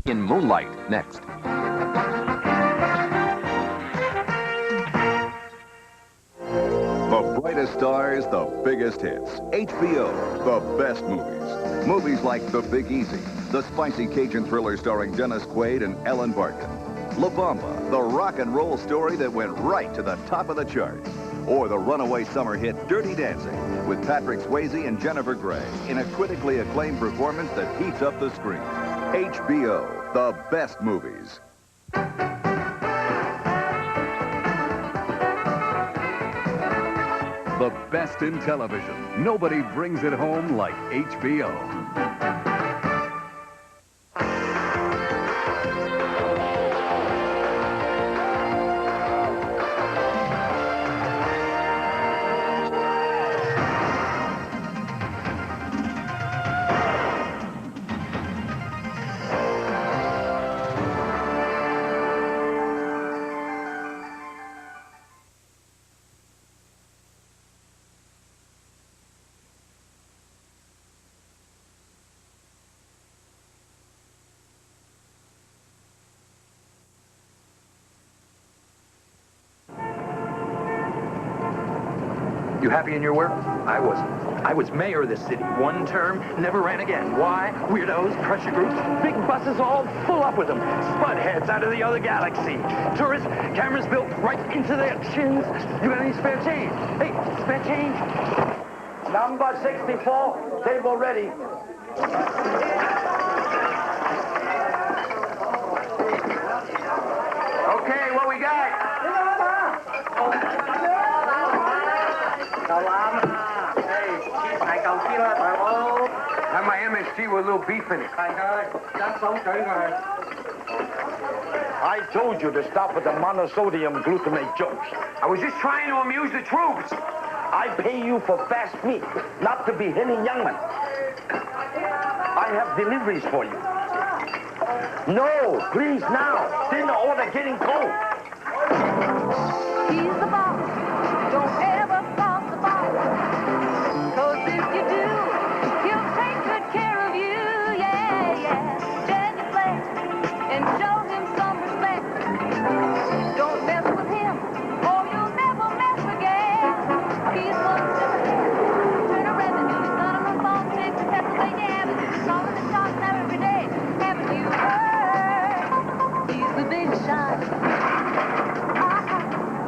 In Moonlight, next. The brightest stars, the biggest hits. HBO, the best movies. Movies like The Big Easy, the spicy Cajun thriller starring Dennis Quaid and Ellen Barkin. La Bamba, the rock and roll story that went right to the top of the charts. Or the runaway summer hit Dirty Dancing with Patrick Swayze and Jennifer Grey in a critically acclaimed performance that heats up the screen. HBO, the best movies. The best in television. Nobody brings it home like HBO. You happy in your work? I wasn't. I was mayor of this city. One term, never ran again. Why? Weirdos, pressure groups, big buses all full up with them. Spudheads out of the other galaxy. Tourists, cameras built right into their chins. You got any spare change? Hey, spare change? Number 64, table ready. Okay, what we got? Have my MSG with a little beef in it. I told you to stop with the monosodium glutamate jokes. I was just trying to amuse the troops. I pay you for fast meat, not to be hitting young men. I have deliveries for you. No, please now. Dinner order getting cold. He's the boss. Don't ever cross the boss. 'Cause if you do, he'll take good care of you. Yeah, yeah. Genuflect and show him some respect. Don't mess with him or you'll never mess again. He's one step ahead. Turn a revenue. He's gonna move on to Pennsylvania Avenue. He's calling the shots now every day. Haven't you heard? He's the big shot.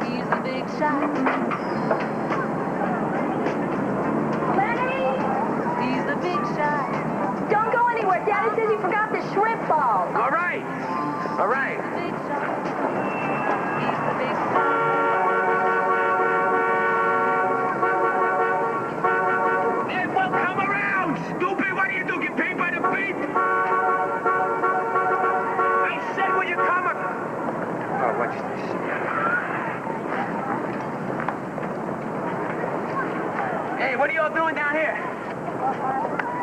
He's the big shot. Lenny! He's the big shot. Don't go anywhere. Daddy says you forgot the shrimp ball. All right. All right. He's the big shot. He's the big shot. Hey, well, come around, stupid. What do you do? Get paid by the beat? I said, will you come? Oh, what's this? Hey, what are y'all doing down here?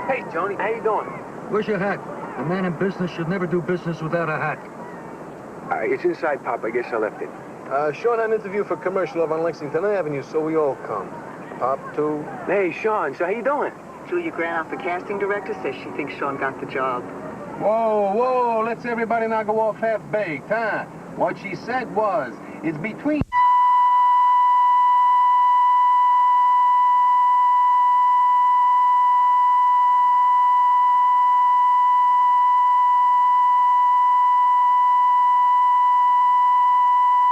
Hey, Tony, how you doing? Where's your hat? A man in business should never do business without a hat. It's inside, Pop. I guess I left it. Sean had an interview for commercial up on Lexington Avenue, so we all come. Pop, too. Hey, Sean, so how you doing? Julia Granoff, the casting director, says she thinks Sean got the job. Whoa, whoa, let's everybody not go off half-baked, huh? What she said was, it's between...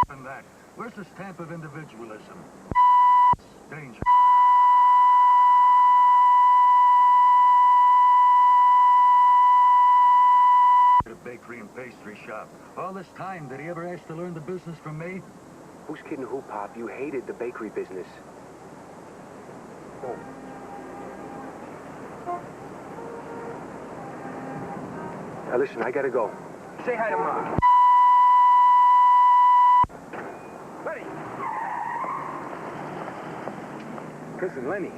And that. Where's the stamp of individualism? Danger. A bakery and pastry shop. All this time, did he ever ask to learn the business from me? Who's kidding who, Pop? You hated the bakery business. Oh. Now, listen, I gotta go. Say hi to Mom. Lenny! Listen, Lenny,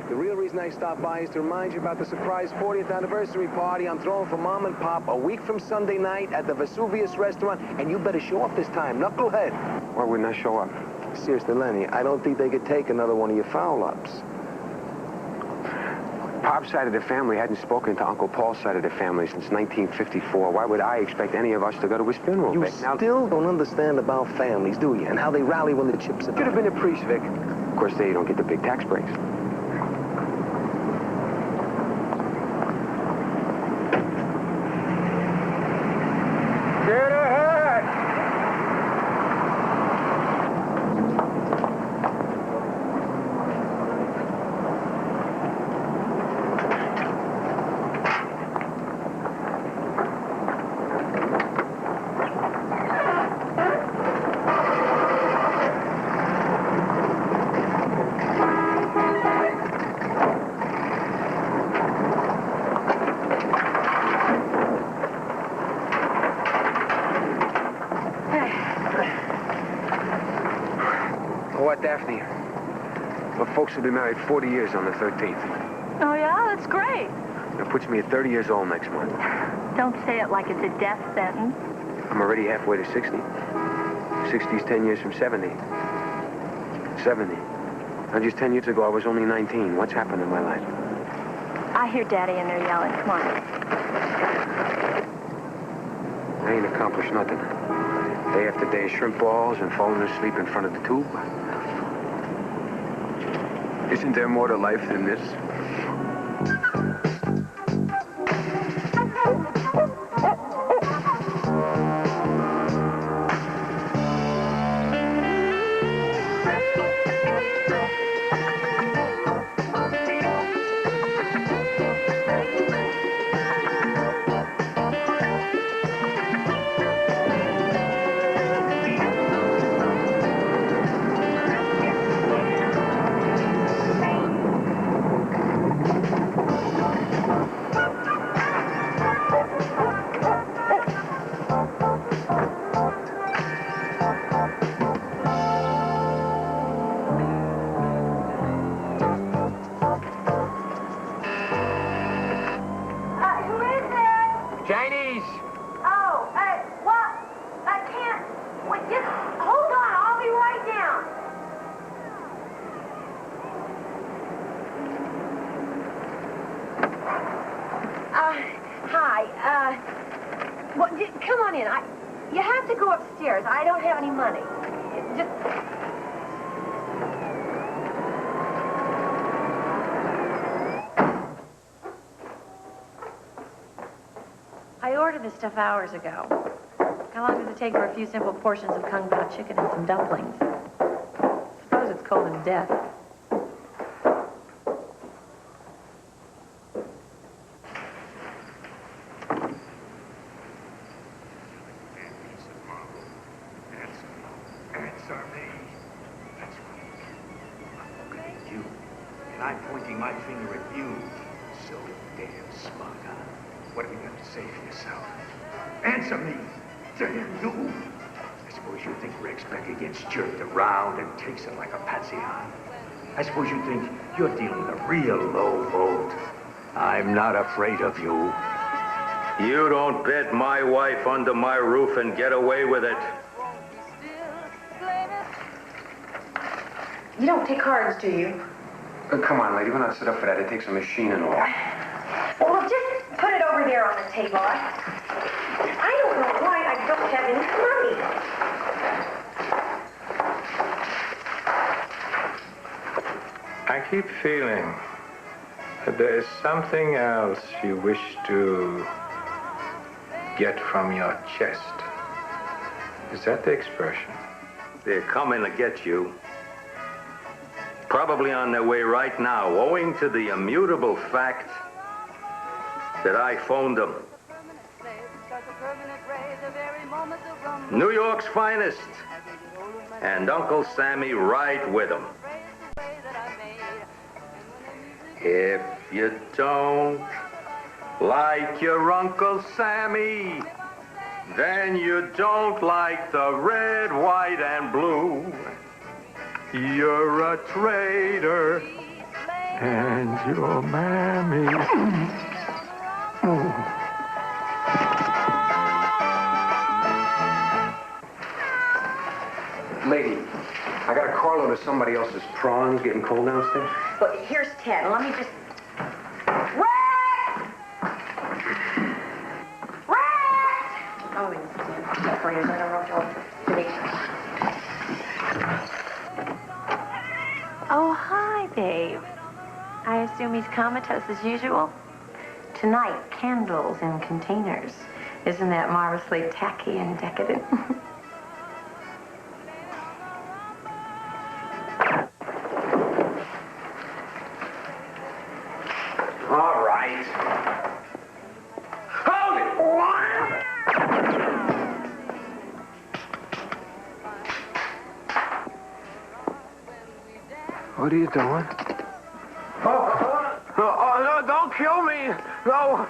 the real reason I stopped by is to remind you about the surprise 40th anniversary party I'm throwing for Mom and Pop a week from Sunday night at the Vesuvius restaurant, and you better show up this time, knucklehead. Why wouldn't I show up? Seriously, Lenny, I don't think they could take another one of your foul-ups. Pop, Pop's side of the family hadn't spoken to Uncle Paul's side of the family since 1954. Why would I expect any of us to go to his funeral, You Vic? Now, still don't understand about families, do you? And how they rally when the chips are should have been a priest, Vic. Of course, they don't get the big tax breaks. What, Daphne? Well, folks will be married 40 years on the 13th. Oh, yeah? That's great. It puts me at 30 years old next month. Don't say it like it's a death sentence. I'm already halfway to 60. 60's 10 years from 70. 70. Now, just 10 years ago, I was only 19. What's happened in my life? I hear Daddy and they're yelling. Come on. I ain't accomplished nothing. Day after day, shrimp balls and falling asleep in front of the tube. Isn't there more to life than this? Chinese! Oh, what? I can't. Wait, just hold on. I'll be right down. Hi. Well, come on in. You have to go upstairs. I don't have any money. Just... I ordered this stuff hours ago. How long does it take for a few simple portions of kung pao chicken and some dumplings? I suppose it's cold as death. Answer me. That's right. I'm looking at you, and I'm pointing my finger at you. So damn smug, huh? What have you got to say for yourself? Answer me! Damn you! I suppose you think Rex Becker gets jerked around and takes it like a patsy, huh? I suppose you think you're dealing with a real low vote. I'm not afraid of you. You don't bet my wife under my roof and get away with it. You don't take cards, do you? Come on, lady. We're not set up for that. It takes a machine and all. Well, just put it over there on the table. I don't know why I don't have any money. I keep feeling that there is something else you wish to get from your chest. Is that the expression? They're coming to get you. Probably on their way right now, owing to the immutable fact that I phoned them. New York's finest, and Uncle Sammy right with them. If you don't like your Uncle Sammy, then you don't like the red, white, and blue. You're a traitor, and your mammy. Lady, I got a carload of somebody else's prawns getting cold downstairs. But here's 10. Let me just... time he's comatose as usual? Tonight, candles in containers. Isn't that marvelously tacky and decadent? All right. Hold it! What are you doing? Oh, no, don't kill me! No!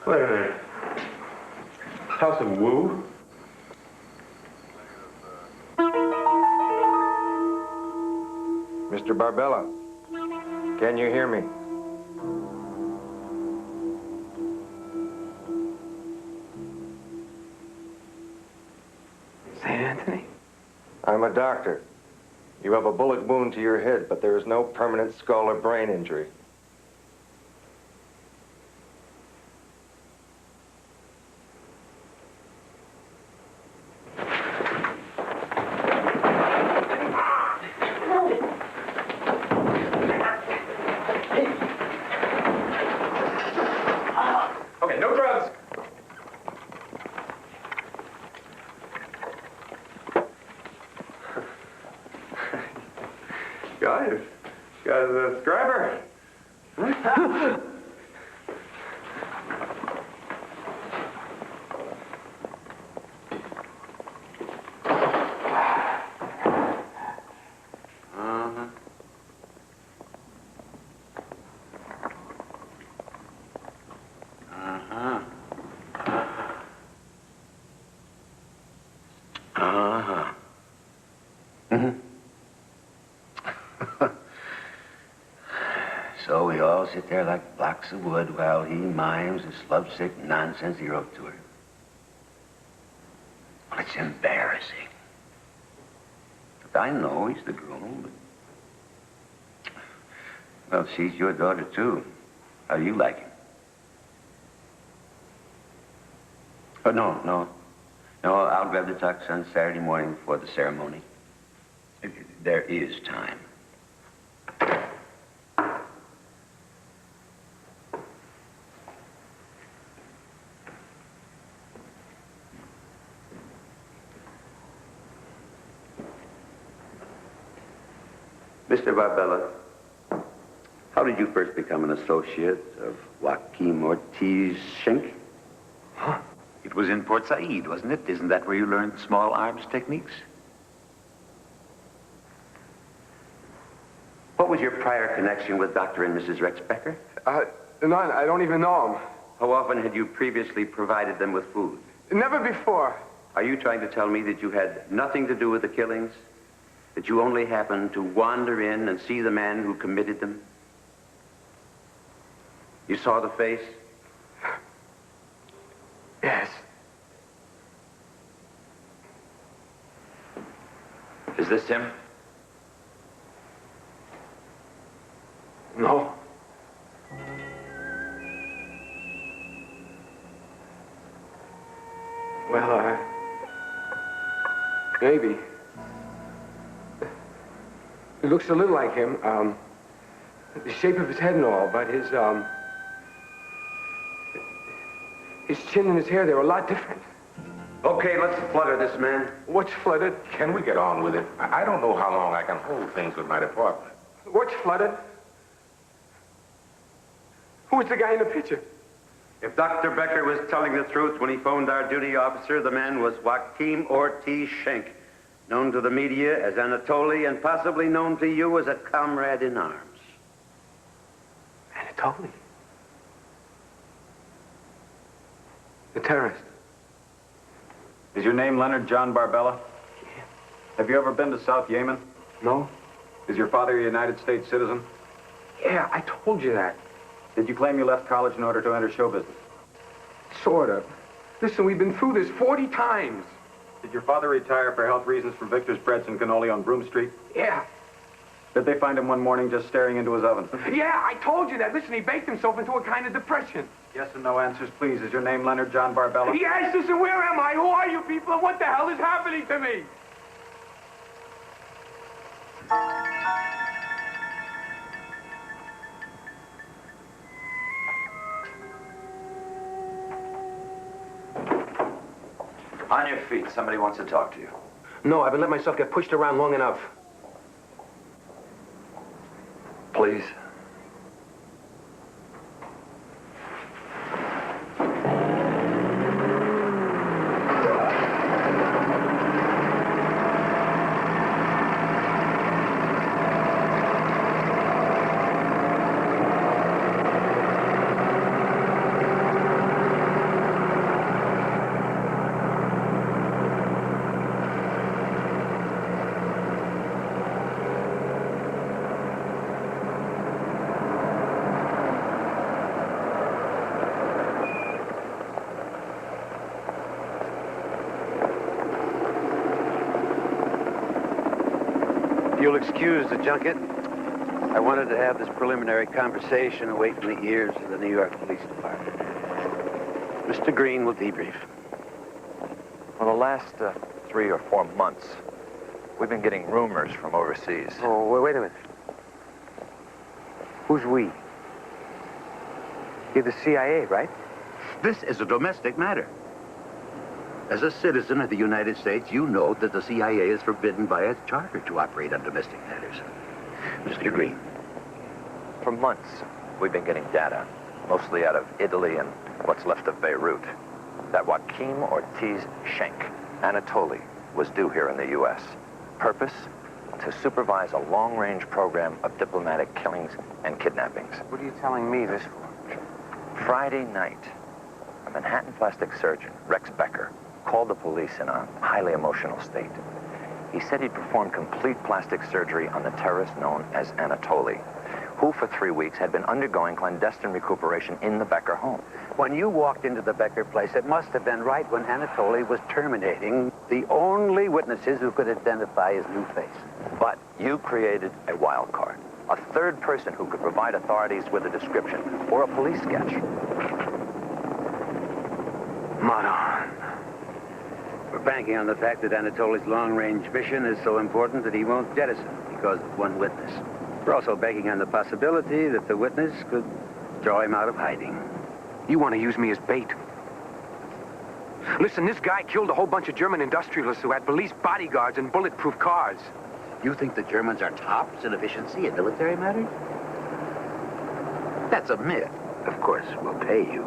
Wait a minute. House of Wu? Mr. Barbella, can you hear me? St. Anthony? I'm a doctor. You have a bullet wound to your head, but there is no permanent skull or brain injury. Okay, no drugs. Guys, a scrapper. So we all sit there like blocks of wood while he mimes this lovesick nonsense he wrote to her. Well, it's embarrassing. But I know he's the groom, but... Well, she's your daughter, too. How do you like him? Oh, no, I'll grab the tux on Saturday morning before the ceremony. There is time. Mr. Barbella, how did you first become an associate of Joaquin Ortiz Schenk? Huh? It was in Port Said, wasn't it? Isn't that where you learned small arms techniques? What was your prior connection with Dr. and Mrs. Rex Becker? None. I don't even know him. How often had you previously provided them with food? Never before. Are you trying to tell me that you had nothing to do with the killings? That you only happened to wander in and see the man who committed them? You saw the face? Yes. Is this him? No. Well, maybe. It looks a little like him, the shape of his head and all, but his chin and his hair, they were a lot different. Okay, let's flutter this man. What's flooded? Can we get on with it? I don't know how long I can hold things with my department. What's flooded? Who's the guy in the picture? If Dr. Becker was telling the truth when he phoned our duty officer, the man was Joaquin Ortiz Schenk, known to the media as Anatoly and possibly known to you as a comrade in arms. Anatoly? The terrorist. Is your name Leonard John Barbella? Yeah. Have you ever been to South Yemen? No? Is your father a United States citizen? Yeah, I told you that. Did you claim you left college in order to enter show business? Sort of. Listen, we've been through this 40 times. Did your father retire for health reasons from Victor's Breads and Cannoli on Broom Street? Yeah. Did they find him one morning just staring into his oven? Yeah, I told you that. Listen, he baked himself into a kind of depression. Yes and no answers, please. Is your name Leonard John Barbella? Yes, listen, where am I? Who are you people? And what the hell is happening to me? On your feet. Somebody wants to talk to you. No, I've been letting myself get pushed around long enough. Please. You'll excuse the junket. I wanted to have this preliminary conversation away from the ears of the New York Police Department. Mr. Green will debrief. For the last 3 or 4 months, we've been getting rumors from overseas. Oh, wait a minute. Who's we? You're the CIA, right? This is a domestic matter. As a citizen of the United States, you know that the CIA is forbidden by its charter to operate on domestic matters. Mr. Green. For months, we've been getting data, mostly out of Italy and what's left of Beirut, that Joaquin Ortiz Schenk, Anatoly, was due here in the U.S. Purpose? To supervise a long-range program of diplomatic killings and kidnappings. What are you telling me this for? Friday night, a Manhattan plastic surgeon, Rex Becker, called the police in a highly emotional state. He said he'd performed complete plastic surgery on the terrorist known as Anatoly, who for 3 weeks had been undergoing clandestine recuperation in the Becker home. When you walked into the Becker place, it must have been right when Anatoly was terminating the only witnesses who could identify his new face. But you created a wild card, a third person who could provide authorities with a description or a police sketch. Madon. We're banking on the fact that Anatoly's long-range mission is so important that he won't jettison because of one witness. We're also banking on the possibility that the witness could draw him out of hiding. You want to use me as bait. Listen, this guy killed a whole bunch of German industrialists who had police bodyguards and bulletproof cars. You think the Germans are tops in efficiency in military matters? That's a myth. Of course, we'll pay you.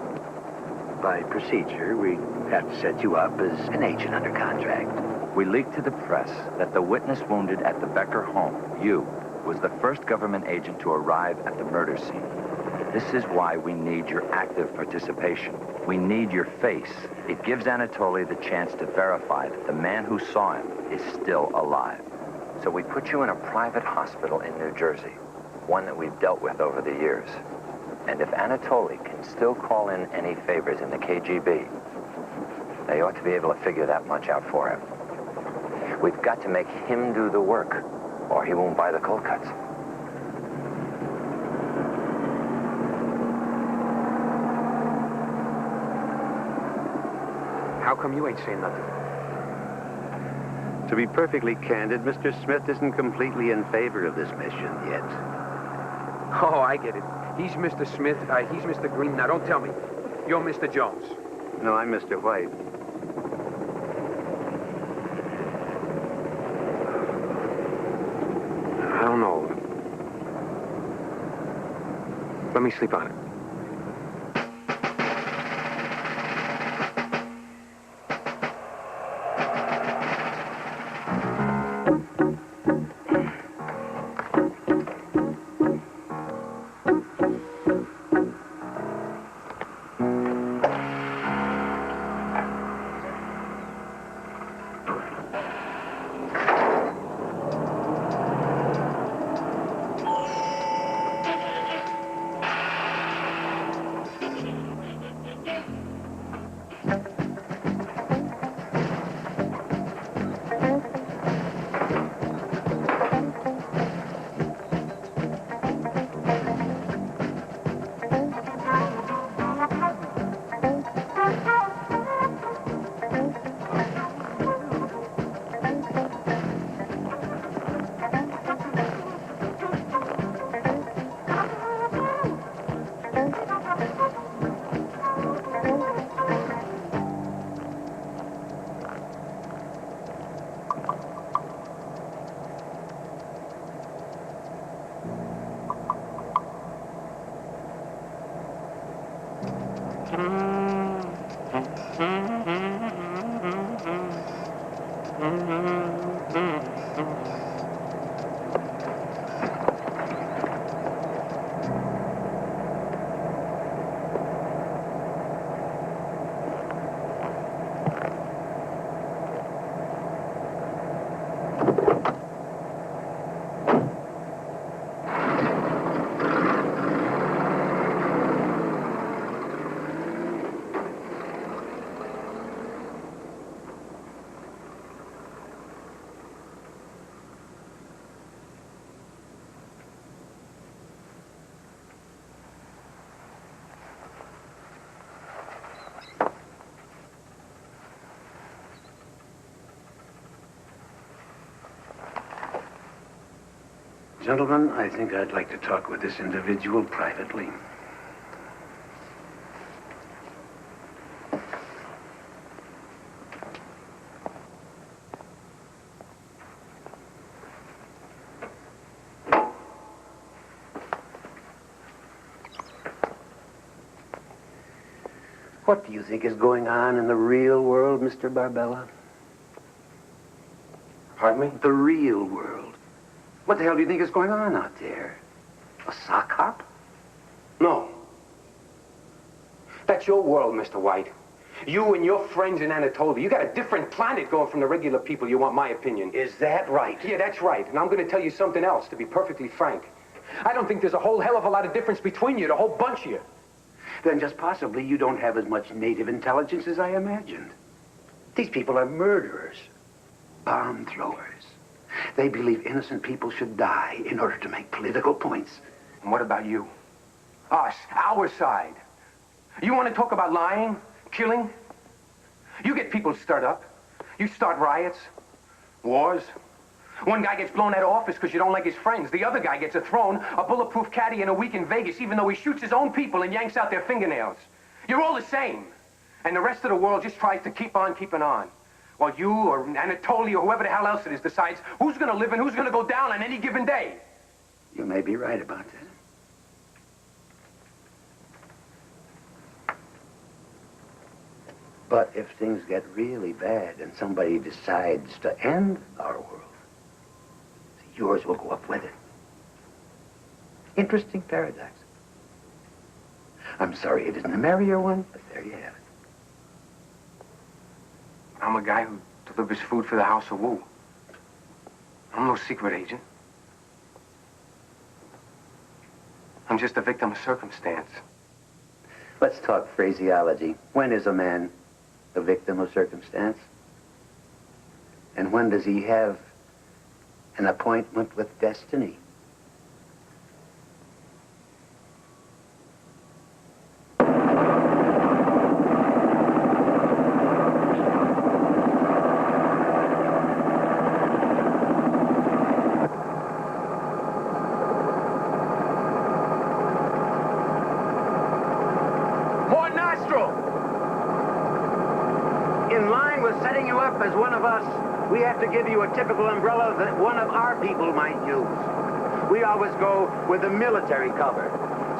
By procedure, we have to set you up as an agent under contract. We leaked to the press that the witness wounded at the Becker home, you, was the first government agent to arrive at the murder scene. This is why we need your active participation. We need your face. It gives Anatoly the chance to verify that the man who saw him is still alive. So we put you in a private hospital in New Jersey, one that we've dealt with over the years. And if Anatoly can still call in any favors in the KGB, they ought to be able to figure that much out for him. We've got to make him do the work, or he won't buy the cold cuts. How come you ain't saying nothing? To be perfectly candid, Mr. Smith isn't completely in favor of this mission yet. Oh, I get it. He's Mr. Smith, he's Mr. Green. Now, don't tell me. You're Mr. Jones. No, I'm Mr. White. don't know. Let me sleep on it. Gentlemen, I think I'd like to talk with this individual privately. What do you think is going on in the real world, Mr. Barbella? Pardon me? The real world. What the hell do you think is going on out there? A sock hop? No. That's your world, Mr. White. You and your friends in Anatolia. You got a different planet going from the regular people, you want my opinion. Is that right? Yeah, that's right. And I'm going to tell you something else, to be perfectly frank. I don't think there's a whole hell of a lot of difference between you, the whole bunch of you. Then just possibly you don't have as much native intelligence as I imagined. These people are murderers, bomb throwers. They believe innocent people should die in order to make political points. And what about you? Us, our side. You want to talk about lying, killing? You get people stirred up. You start riots, wars. One guy gets blown out of office because you don't like his friends. The other guy gets a throne, a bulletproof caddy, and a week in Vegas, even though he shoots his own people and yanks out their fingernails. You're all the same. And the rest of the world just tries to keep on keeping on. While you or Anatolia or whoever the hell else it is decides who's going to live and who's going to go down on any given day. You may be right about that. But if things get really bad and somebody decides to end our world, yours will go up with it. Interesting paradox. I'm sorry it isn't a merrier one, but there you have it. I'm a guy who delivers food for the House of Wu. I'm no secret agent. I'm just a victim of circumstance. Let's talk phraseology. When is a man a victim of circumstance? And when does he have an appointment with destiny? As one of us, we have to give you a typical umbrella that one of our people might use. we always go with the military cover.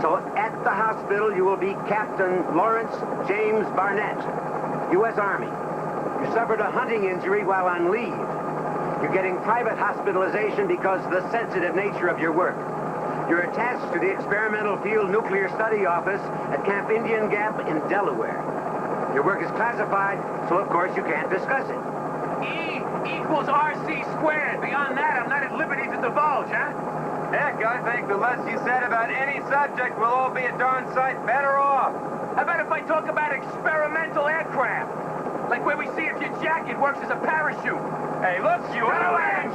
So at the hospital, you will be Captain Lawrence James Barnett, U.S. Army. You suffered a hunting injury while on leave. You're getting private hospitalization because of the sensitive nature of your work. You're attached to the Experimental Field Nuclear Study Office at Camp Indian Gap in Delaware. Your work is classified, so of course you can't discuss it. E equals RC squared. Beyond that, I'm not at liberty to divulge, huh? Heck, I think the less you said about any subject, we'll all be a darn sight better off. How about if I talk about experimental aircraft? Like where we see if your jacket works as a parachute. Hey, look, you avalanche!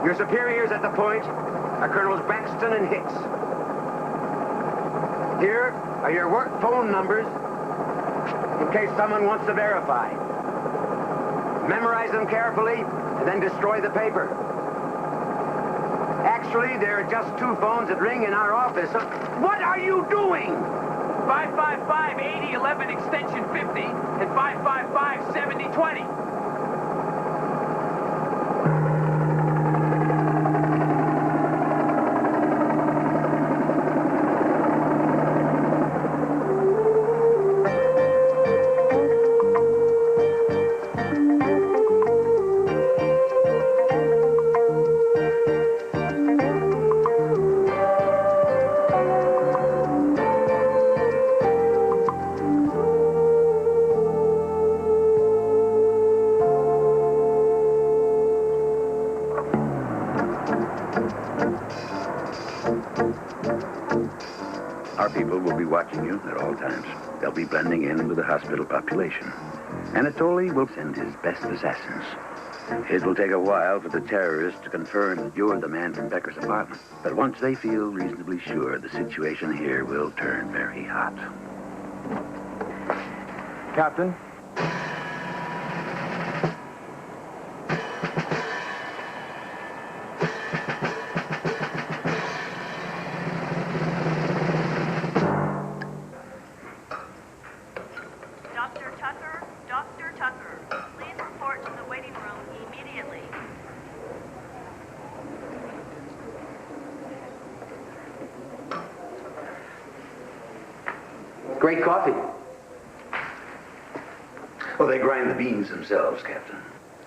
Your superiors at the point are Colonels Braxton and Hicks. Here are your work phone numbers in case someone wants to verify. Memorize them carefully and then destroy the paper. Actually, there are just 2 phones that ring in our office. What are you doing? 555-8011 extension 50 and 555-7020. Our people will be watching you at all times. They'll be blending in with the hospital population. Anatoly will send his best assassins. It will take a while for the terrorists to confirm that you're the man from Becker's apartment. But once they feel reasonably sure, the situation here will turn very hot. Captain? Dr. Tucker, please report to the waiting room immediately. Great coffee. Oh, they grind the beans themselves, Captain.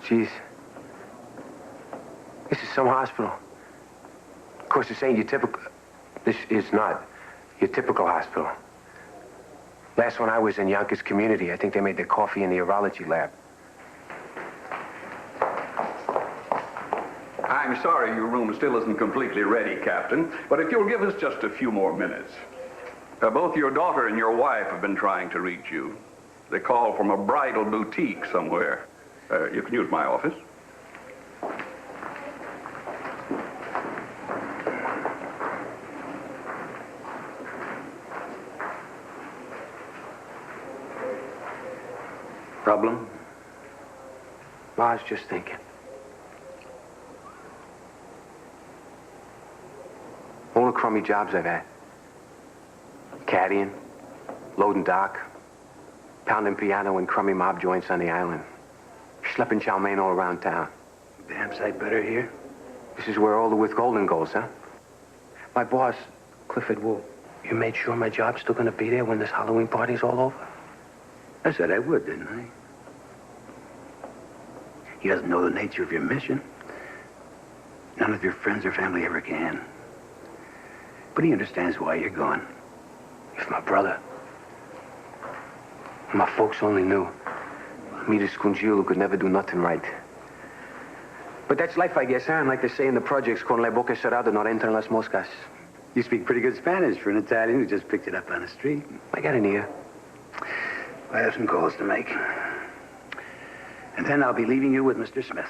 Jeez. This is some hospital. Of course, this ain't your typical... This is not your typical hospital. Last one I was in, Yonkers Community. I think they made their coffee in the urology lab. I'm sorry your room still isn't completely ready, Captain, but if you'll give us just a few more minutes. Both your daughter and your wife have been trying to reach you. They call from a bridal boutique somewhere. You can use my office. Problem? Well, I was just thinking. All the crummy jobs I've had. Caddying, loading dock, pounding piano in crummy mob joints on the island, schlepping chow mein all around town. Damn sight better here. This is where all the with Golden goes, huh? My boss, Clifford Wu, you made sure my job's still gonna be there when this Halloween party's all over? I said I would, didn't I? He doesn't know the nature of your mission. None of your friends or family ever can. But he understands why you're gone. If my brother, my folks only knew. Me, the scoundrel who could never do nothing right. But that's life, I guess, huh? And like they say in the projects, con la boca cerrada no entran las moscas. You speak pretty good Spanish for an Italian who just picked it up on the street. I got an ear. I have some calls to make. And then I'll be leaving you with Mr. Smith.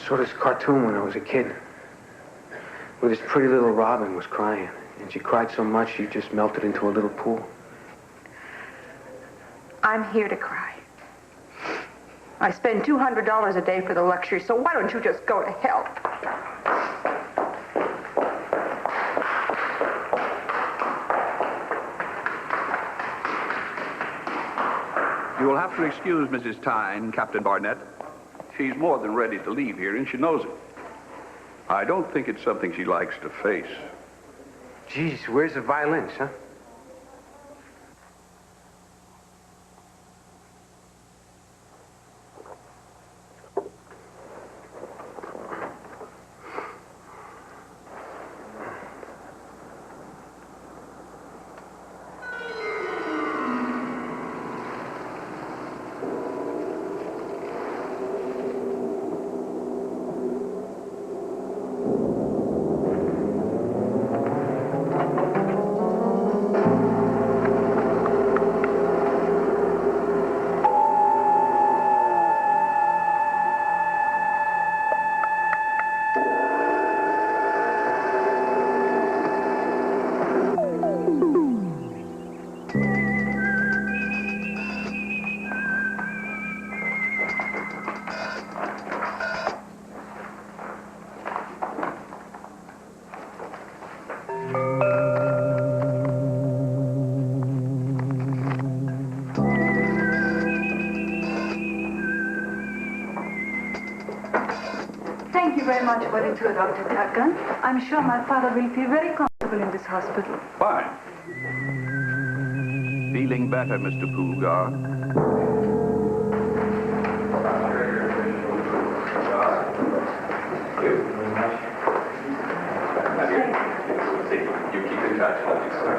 saw this cartoon when I was a kid, where this pretty little robin was crying. And she cried so much, she just melted into a little pool. I'm here to cry. I spend $200 a day for the luxury, so why don't you just go to hell? You will have to excuse Mrs. Tyne, Captain Barnett. She's more than ready to leave here, and she knows it. I don't think it's something she likes to face. Jeez, where's the violins, huh? Thank you very much for the tour, Dr. Tucker. I'm sure my father will feel very comfortable in this hospital. Fine. Feeling better, Mr. Poogar? You keep in touch, love you, sir.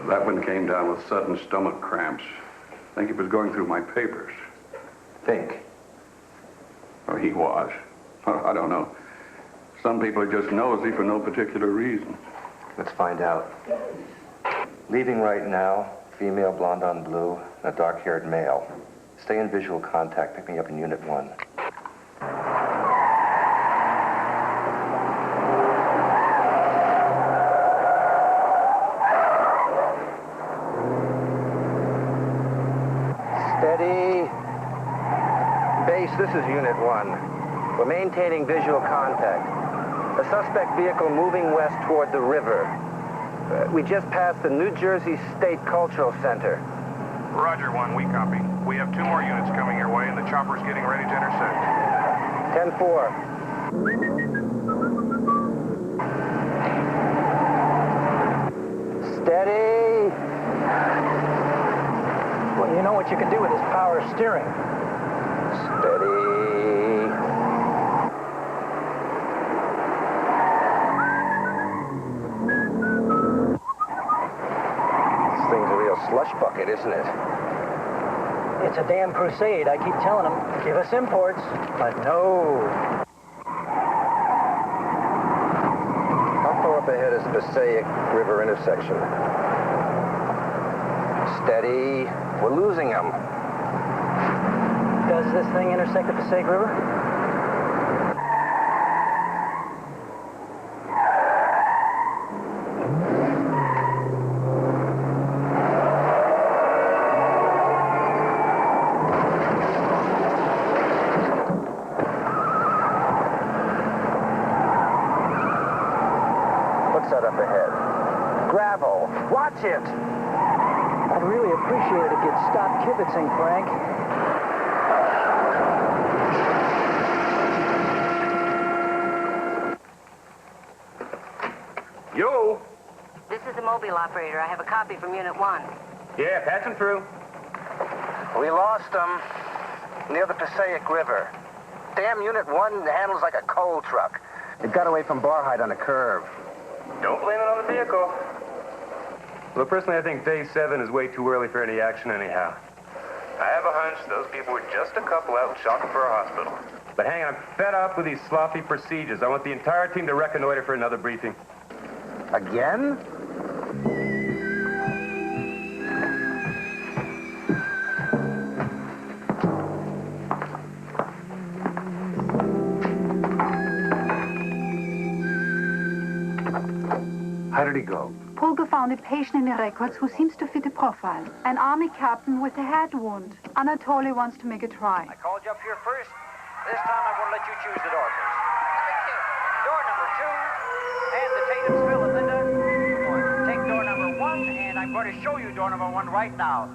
That one came down with sudden stomach cramps. I think he was going through my papers. Think. Or he was. I don't know. Some people are just nosy for no particular reason. Let's find out. Leaving right now, female, blonde on blue, and a dark-haired male. Stay in visual contact. Pick me up in Unit 1. Steady. Base, this is Unit 1. We're maintaining visual contact. A suspect vehicle moving west toward the river. We just passed the New Jersey State Cultural Center. Roger, 1, we copy. We have 2 more units coming your way, and the chopper's getting ready to intersect. 10-4. Steady. Well, you know what you can do with this power steering. Steady. This thing's a real slush bucket, isn't it? It's a damn crusade. I keep telling them, give us imports. But no. How far up ahead is the Passaic River intersection? Steady. We're losing them. Does this thing intersect the Passaic River? What's that up ahead? Gravel. Watch it. I'd really appreciate it if you'd stop kibitzing, Frank. Yo! This is the mobile operator. I have a copy from Unit 1. Yeah, passing through. We lost them near the Passaic River. Damn Unit 1 handles like a coal truck. It got away from Barhide on a curve. Don't blame it on the vehicle. Well, personally, I think day 7 is way too early for any action anyhow. I have a hunch those people were just a couple out shopping for a hospital. But hang on, I'm fed up with these sloppy procedures. I want the entire team to reconnoiter for another briefing. Again? did he go? Pulga found a patient in the records who seems to fit the profile. An army captain with a head wound. Anatoly wants to make a try. I called you up here first. This time I'm going to let you choose the door first. Door number 2, and the Tatumsville of Linda. You're going to take door number 1, and I'm going to show you door number 1 right now.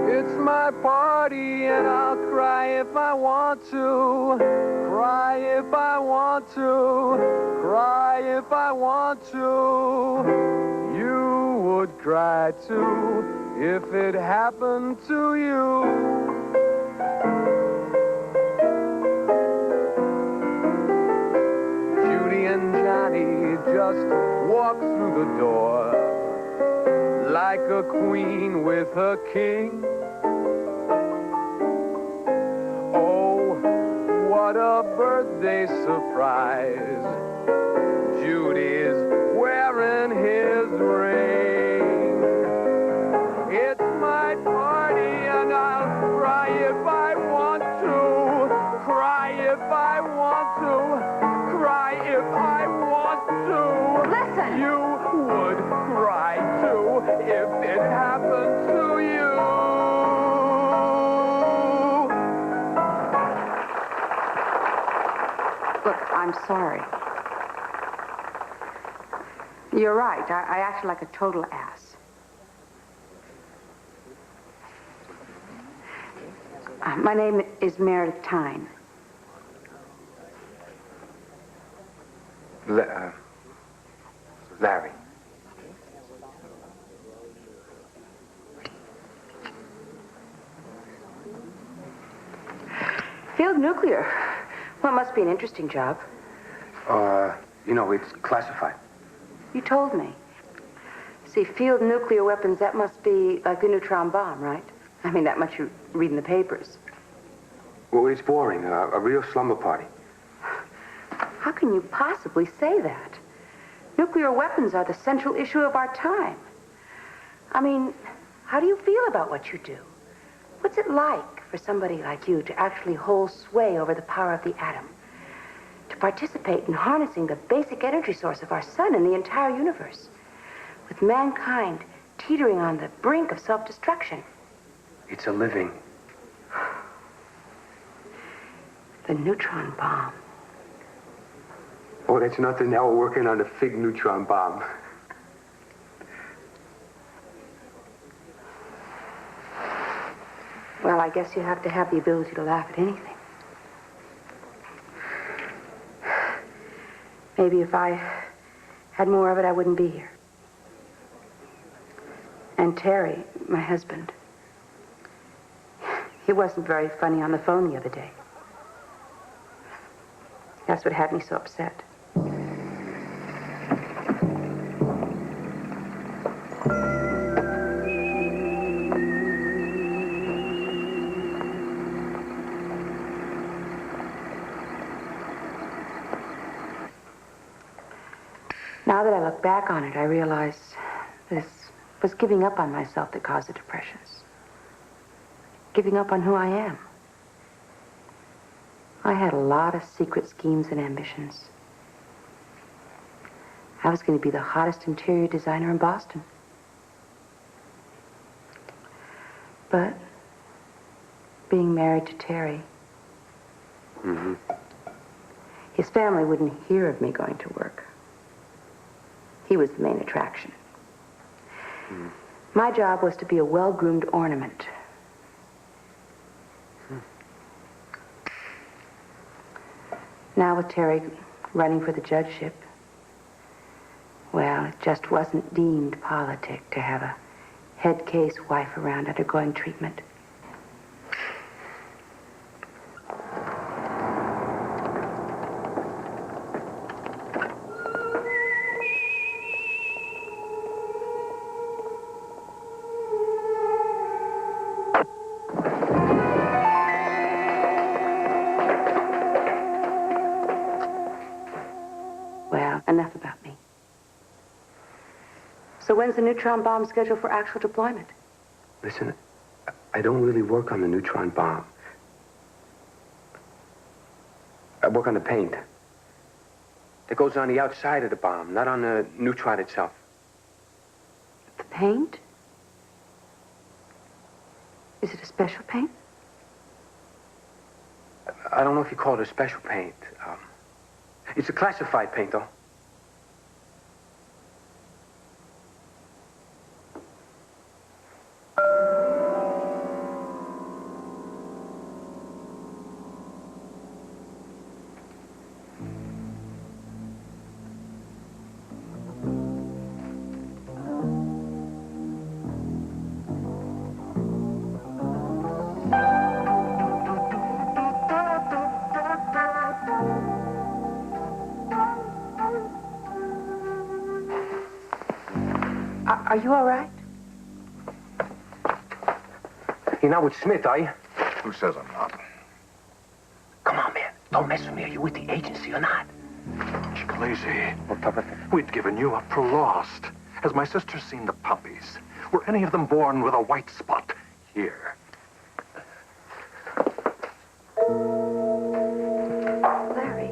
It's my party and I'll cry if I want to. Cry if I want to. Cry if I want to. You would cry too if it happened to you. Judy and Johnny just walk through the door like a queen with her king. Oh, what a birthday surprise. Judy's wearing his ring. It's my party and I'll cry if I want to. Cry if I want to. Cry if I want to. Listen! You would cry too if it happened to you. Look, I'm sorry. You're right. I acted like a total ass. My name is Meredith Tyne. Larry. Field nuclear. Well, it must be an interesting job. You know, it's classified. You told me. See, field nuclear weapons, that must be like the neutron bomb, right? I mean, that much you read in the papers. Well, it's boring. A real slumber party. How can you possibly say that? Nuclear weapons are the central issue of our time. I mean, how do you feel about what you do? What's it like for somebody like you to actually hold sway over the power of the atom? To participate in harnessing the basic energy source of our sun and the entire universe, with mankind teetering on the brink of self-destruction. It's a living. The neutron bomb. Oh, that's nothing. Now we're working on a fig neutron bomb. Well, I guess you have to have the ability to laugh at anything. Maybe if I had more of it, I wouldn't be here. And Terry, my husband, he wasn't very funny on the phone the other day. That's what had me so upset. Now that I look back on it, I realize this was giving up on myself that caused the depressions. Giving up on who I am. I had a lot of secret schemes and ambitions. I was going to be the hottest interior designer in Boston. But being married to Terry, his family wouldn't hear of me going to work. He was the main attraction. My job was to be a well-groomed ornament. Now with Terry running for the judgeship, well, it just wasn't deemed politic to have a head case wife around undergoing treatment. Well, enough about me. So when's the neutron bomb scheduled for actual deployment? Listen, I don't really work on the neutron bomb. I work on the paint. That goes on the outside of the bomb, not on the neutron itself. The paint? Is it a special paint? I don't know if you call it a special paint. It's a classified paint, though. Are you all right? You're not with Smith, are you? Who says I'm not? Come on, man. Don't mess with me. Are you with the agency or not? Chicalese, we'd given you up for lost. Has my sister seen the puppies? Were any of them born with a white spot? Here. Larry,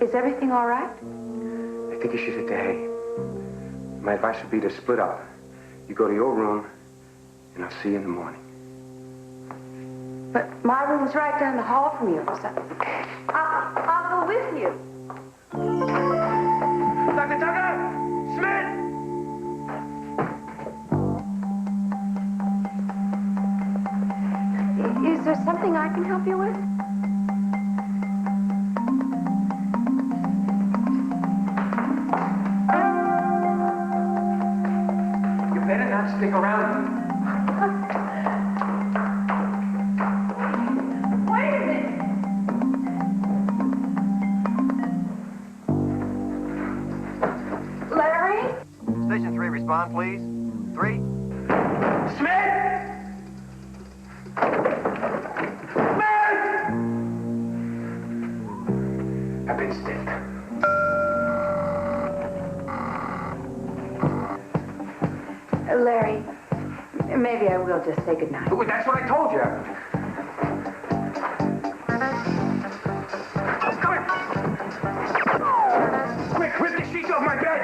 is everything all right? I think you should hit the hay. My advice would be to split up. You go to your room, and I'll see you in the morning. But my room's right down the hall from you. So I'll go with you. Dr. Tucker! Smith! Is there something I can help you with? Better not stick around. Wait a minute. Larry? Station 3, respond, please. 3. Smith! I've been stiffed. Larry, maybe I will just say goodnight. Well, that's what I told you. Come here! Quick, rip the sheets off my bed!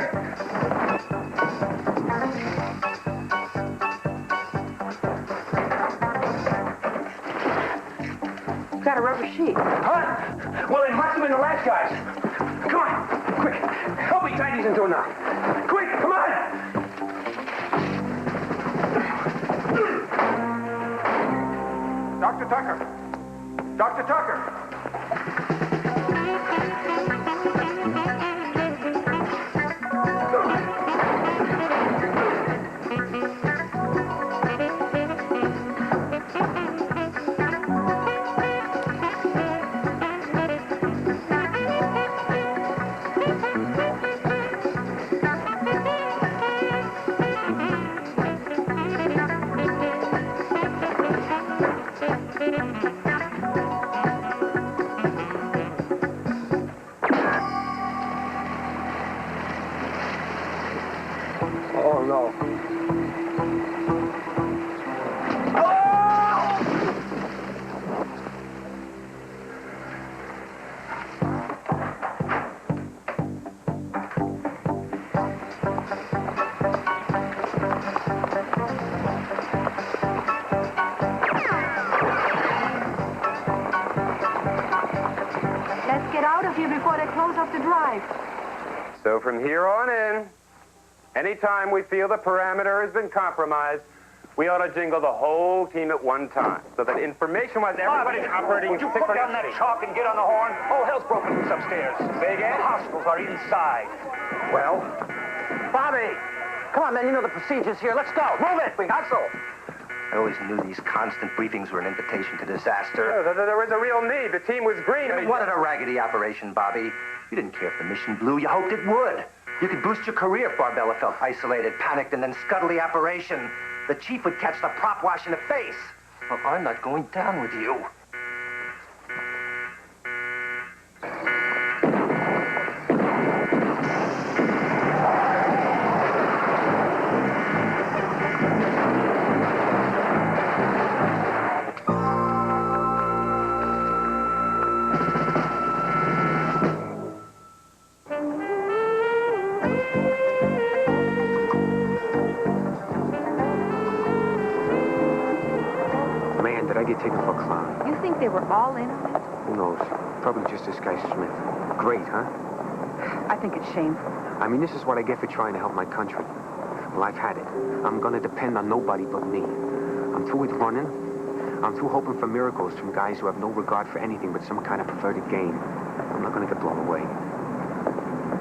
You've got a rubber sheet. Huh? Well, it must have been the last guys. Come on, quick. Help me tie these into a knot. Quick, come on! Dr. Tucker! Dr. Tucker! Oh, no. Let's get out of here before they close off the drive. So from here on in, Anytime we feel the parameter has been compromised, we ought to jingle the whole team at one time, so that information-wise, everybody's operating... Would you put down that chalk and get on the horn? All hell's broken loose upstairs. Say again? The hospitals are inside. Well, Bobby! Come on, man, you know the procedures here. Let's go. Move it. We hustle. I always knew these constant briefings were an invitation to disaster. Yeah, there was a real need. The team was green. You wanted a raggedy operation, Bobby. You didn't care if the mission blew. You hoped it would. You could boost your career if Barbella felt isolated, panicked, and then scuttle the operation. The chief would catch the prop wash in the face. Well, I'm not going down with you. Did I get taken for a clown? You think they were all in on it? Who knows? Probably just this guy Smith. Great, huh? I think it's shameful. I mean, this is what I get for trying to help my country. Well, I've had it. I'm gonna depend on nobody but me. I'm through with running. I'm through hoping for miracles from guys who have no regard for anything but some kind of perverted game. I'm not gonna get blown away.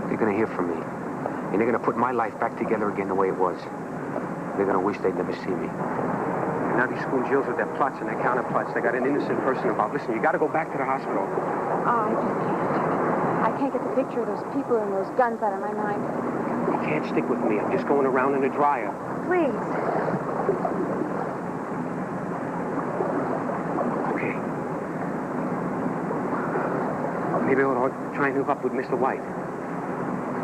They're gonna hear from me. And they're gonna put my life back together again the way it was. They're gonna wish they'd never see me. And now these school jails with their plots and their counterplots, they got an innocent person involved. Listen, you gotta go back to the hospital. Oh, I just can't. I can't get the picture of those people and those guns out of my mind. You can't stick with me. I'm just going around in a dryer. Please. Okay. Maybe I ought to try and hook up with Mr. White.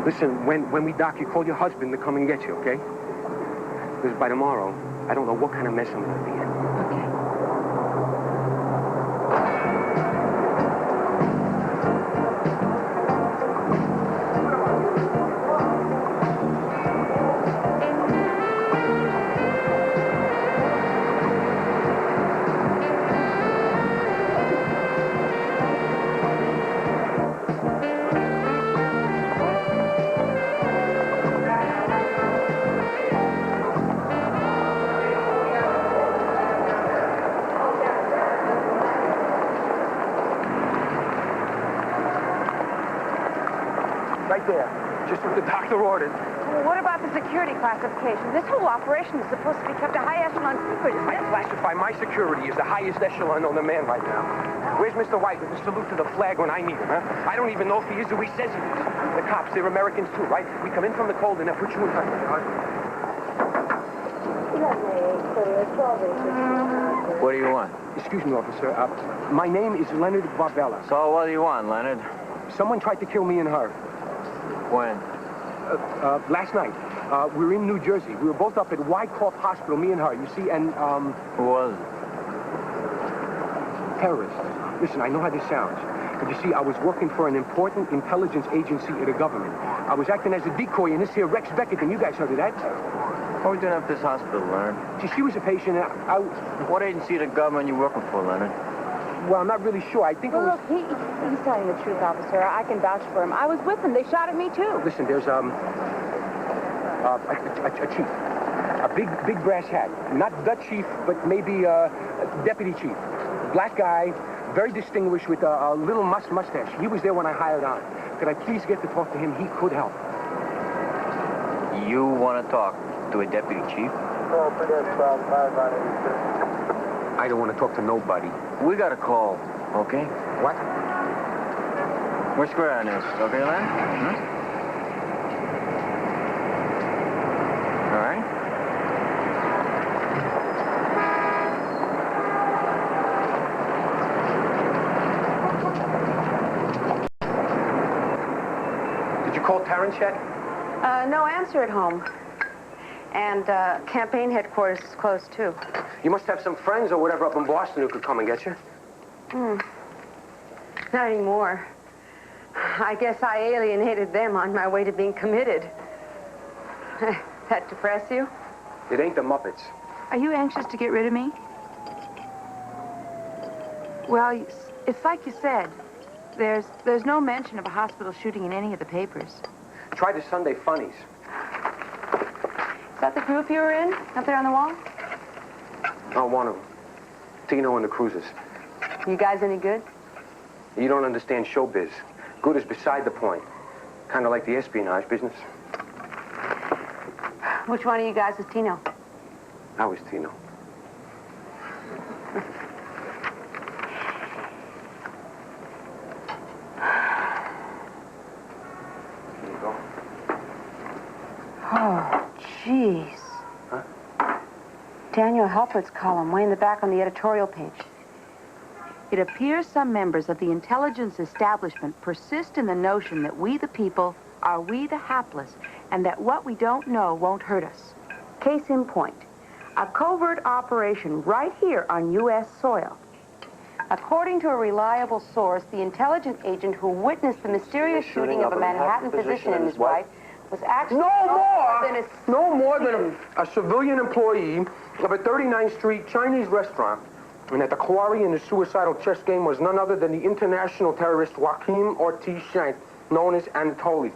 Listen, when we dock, you call your husband to come and get you, okay? Because by tomorrow, I don't know what kind of mess I'm going to be in. Okay. Right there. Just what the doctor ordered. Well, what about the security classification? This whole operation is supposed to be kept a high echelon secret, isn't I it? classify my security as the highest echelon on the man right now. Where's Mr. White with the salute to the flag when I need him, huh? I don't even know if he is who he says he is. The cops, they're Americans too, right? We come in from the cold and they'll put you in touch with your husband. What do you want? Excuse me, officer. My name is Leonard Barbella. So what do you want, Leonard? Someone tried to kill me and her. When? Last night. We were in New Jersey. We were both up at Wyckoff Hospital, me and her, you see, and, Who was it? Terrorists. Listen, I know how this sounds. But you see, I was working for an important intelligence agency of the government. I was acting as a decoy in this here Rex Beckett, and you guys heard of that? What are we doing up at this hospital, Leonard? See, she was a patient, and I... What agency of the government are you working for, Leonard? Well, I'm not really sure. I think it was... Look, he's telling the truth, officer. I can vouch for him. I was with them. They shot at me, too. Listen, there's, a chief. A big brass hat. Not the chief, but maybe a deputy chief. Black guy, very distinguished with a little mustache. He was there when I hired on. Could I please get to talk to him? He could help. You want to talk to a deputy chief? I don't want to talk to nobody. We got a call, okay? What? We're square on this, okay, Len? All right. Did you call Terrence yet? No answer at home. And campaign headquarters is closed, too. You must have some friends or whatever up in Boston who could come and get you. Not anymore. I guess I alienated them on my way to being committed. That depress you? It ain't the Muppets. Are you anxious to get rid of me? Well, it's like you said. There's no mention of a hospital shooting in any of the papers. Try the Sunday funnies. Is that the group you were in, up there on the wall? Oh, one of them. Tino and the Cruisers. You guys any good? You don't understand showbiz. Good is beside the point. Kind of like the espionage business. Which one of you guys is Tino? I was Tino. Here you go. Oh, jeez. Huh? Daniel Halpert's column, way in the back on the editorial page. It appears some members of the intelligence establishment persist in the notion that we, the people, are we the hapless, and that what we don't know won't hurt us. Case in point, a covert operation right here on U.S. soil. According to a reliable source, the intelligence agent who witnessed the mysterious shooting of a Manhattan physician and his wife was actually no more than a civilian employee of a 39th Street Chinese restaurant, and that the quarry in the suicidal chess game was none other than the international terrorist Joaquin Ortiz Shank, known as Anatoly.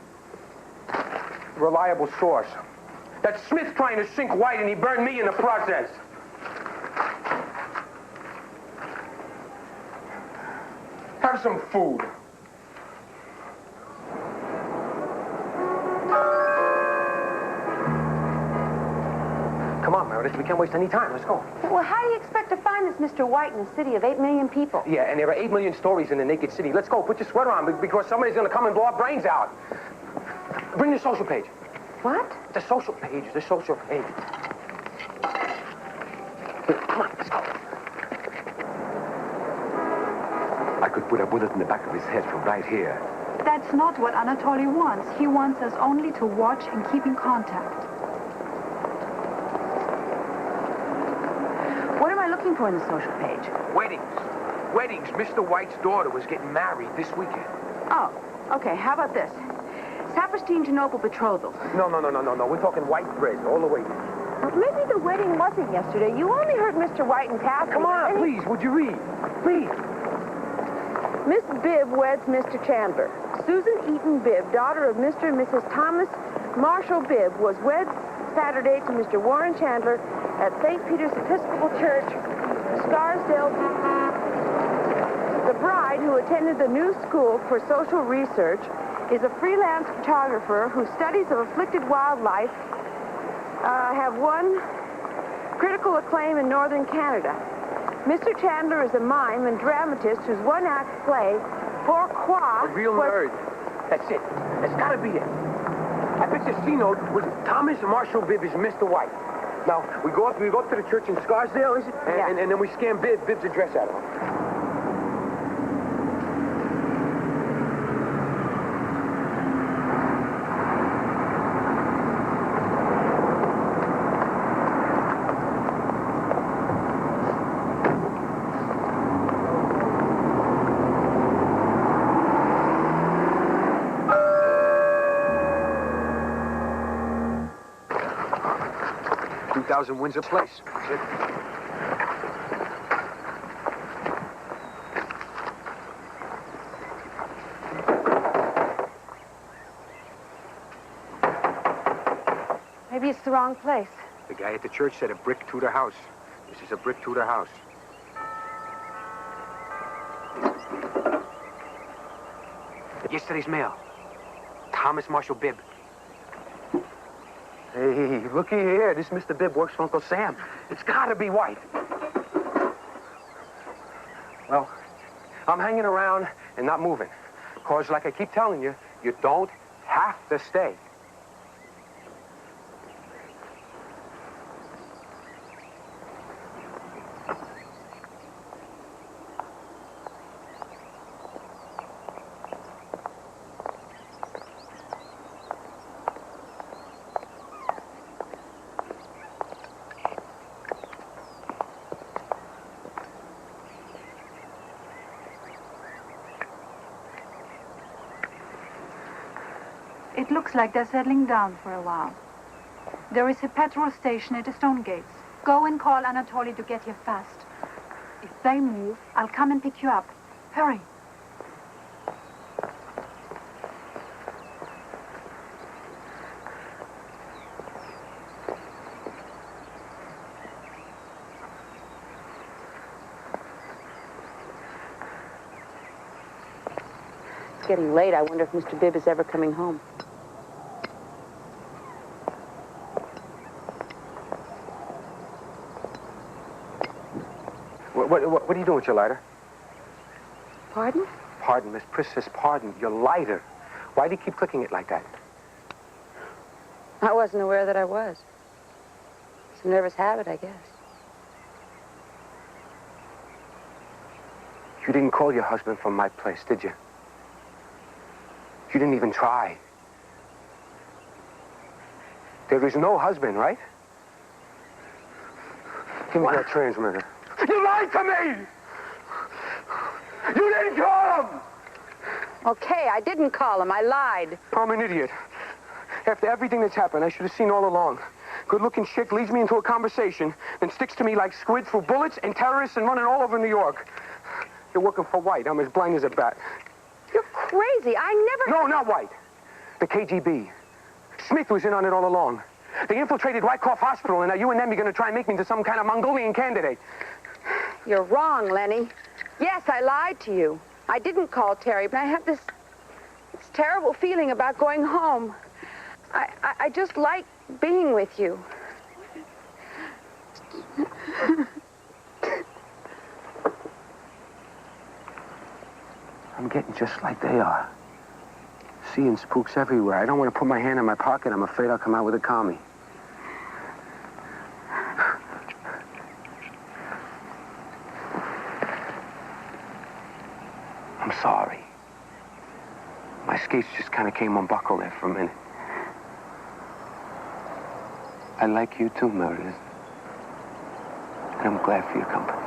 Reliable source. That Smith trying to sink White, and he burned me in the process. Have some food. Come on, Meredith, we can't waste any time. Let's go. Well, how do you expect to find this Mr. White in a city of 8 million people? Yeah, and there are 8 million stories in the naked city. Let's go. Put your sweater on because somebody's going to come and blow our brains out. Bring the social page. What? The social page. The social page. Here, come on, let's go. I could put a bullet in the back of his head from right here. That's not what Anatoly wants. He wants us only to watch and keep in contact. What am I looking for in the social page? Weddings. Weddings. Mr. White's daughter was getting married this weekend. Oh, okay. How about this? Saperstein to Noble betrothal. No. We're talking white bread all the way. Maybe the wedding wasn't yesterday. You only heard Mr. White in passing. Come on, please, would you read? Please. Miss Bibb weds Mr. Chandler. Susan Eaton Bibb, daughter of Mr. and Mrs. Thomas Marshall Bibb, was wed Saturday to Mr. Warren Chandler at St. Peter's Episcopal Church, Scarsdale. The bride, who attended the New School for Social Research, is a freelance photographer whose studies of afflicted wildlife have won critical acclaim in northern Canada. Mr. Chandler is a mime and dramatist whose one-act play, Pourquoi... A real nerd. That's it. That's gotta be it. I bet your C-note was Thomas Marshall Bibb is Mr. White. Now, we go up to the church in Scarsdale, is it? And then we scan Bibb's address out of him. Windsor Place. That's it. Maybe it's the wrong place. The guy at the church said a brick Tudor house. This is a brick Tudor house. Yesterday's mail. Thomas Marshall Bibb. Hey, looky here. This Mr. Bibb works for Uncle Sam. It's gotta be White. Well, I'm hanging around and not moving. Because, like I keep telling you, you don't have to stay. It looks like they're settling down for a while. There is a petrol station at the Stone Gates. Go and call Anatoly to get here fast. If they move, I'll come and pick you up. Hurry. It's getting late. I wonder if Mr. Bibb is ever coming home. What are you doing with your lighter? Pardon? Pardon, Miss Princess, pardon. Your lighter. Why do you keep clicking it like that? I wasn't aware that I was. It's a nervous habit, I guess. You didn't call your husband from my place, did you? You didn't even try. There is no husband, right? Give me that transmitter. You lied to me! You didn't call him! Okay, I didn't call him. I lied. I'm an idiot. After everything that's happened, I should have seen all along. Good-looking chick leads me into a conversation, then sticks to me like squid through bullets and terrorists and running all over New York. You're working for White. I'm as blind as a bat. You're crazy. I never... No, not White. The KGB. Smith was in on it all along. They infiltrated Wyckoff Hospital, and now you and them are going to try and make me into some kind of Mongolian candidate. You're wrong, Lenny. Yes, I lied to you. I didn't call Terry, but I have this terrible feeling about going home. I just like being with you. I'm getting just like they are. Seeing spooks everywhere. I don't want to put my hand in my pocket. I'm afraid I'll come out with a commie. I'm sorry. My skates just kind of came unbuckled there for a minute. I like you too, Meredith. And I'm glad for your company.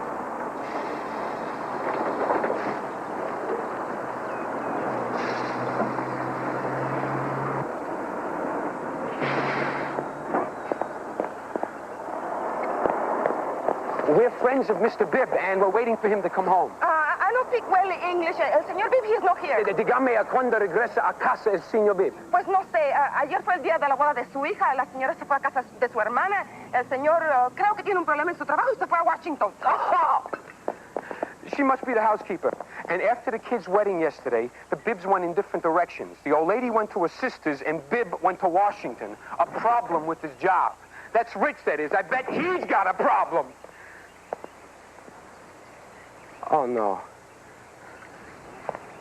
We're friends of Mr. Bibb, and we're waiting for him to come home. I don't speak well English. El señor Bibb, he is not here. Dígame a cuándo regresa a casa el señor Bibb. Pues no sé. Ayer fue el día de la boda de su hija. La señora se fue a casa de su hermana. El señor creo que tiene un problema en su trabajo y se fue a Washington. Oh. She must be the housekeeper. And after the kid's wedding yesterday, the Bibbs went in different directions. The old lady went to her sister's, and Bibb went to Washington. A problem with his job. That's Rich, that is. I bet he's got a problem. Oh, no.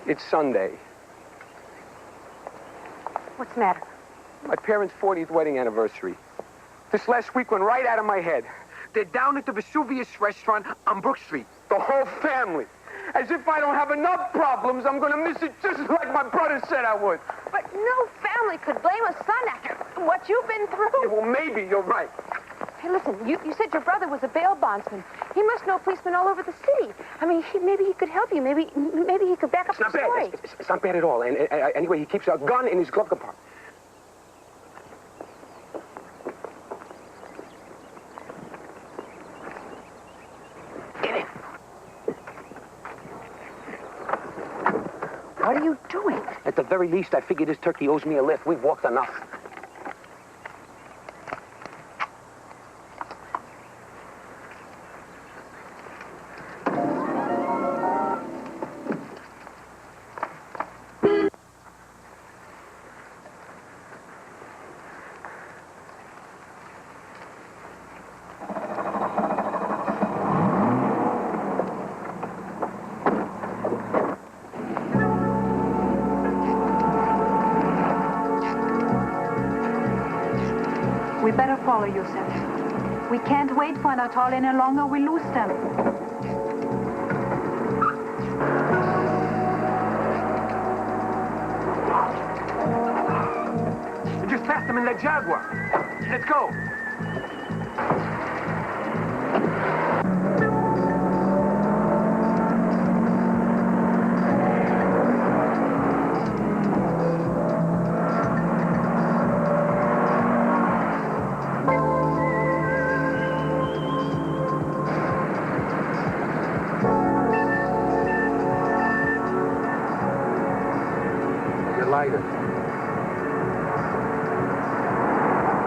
It's Sunday. What's the matter? My parents' 40th wedding anniversary. This last week went right out of my head. They're down at the Vesuvius restaurant on Brook Street. The whole family. As if I don't have enough problems, I'm going to miss it just like my brother said I would. But no family could blame a son after what you've been through. Yeah, well, maybe you're right. Hey, listen, you said your brother was a bail bondsman. He must know policemen all over the city. I mean, maybe he could help you. Maybe he could back up the story. It's not bad at all. And anyway, he keeps a gun in his glove compartment. Get in. What are you doing? At the very least, I figure this turkey owes me a lift. We've walked enough. We better follow you, Seth. We can't wait for Anatoly any longer. We lose them. We just passed them in that Jaguar. Let's go. Lighter.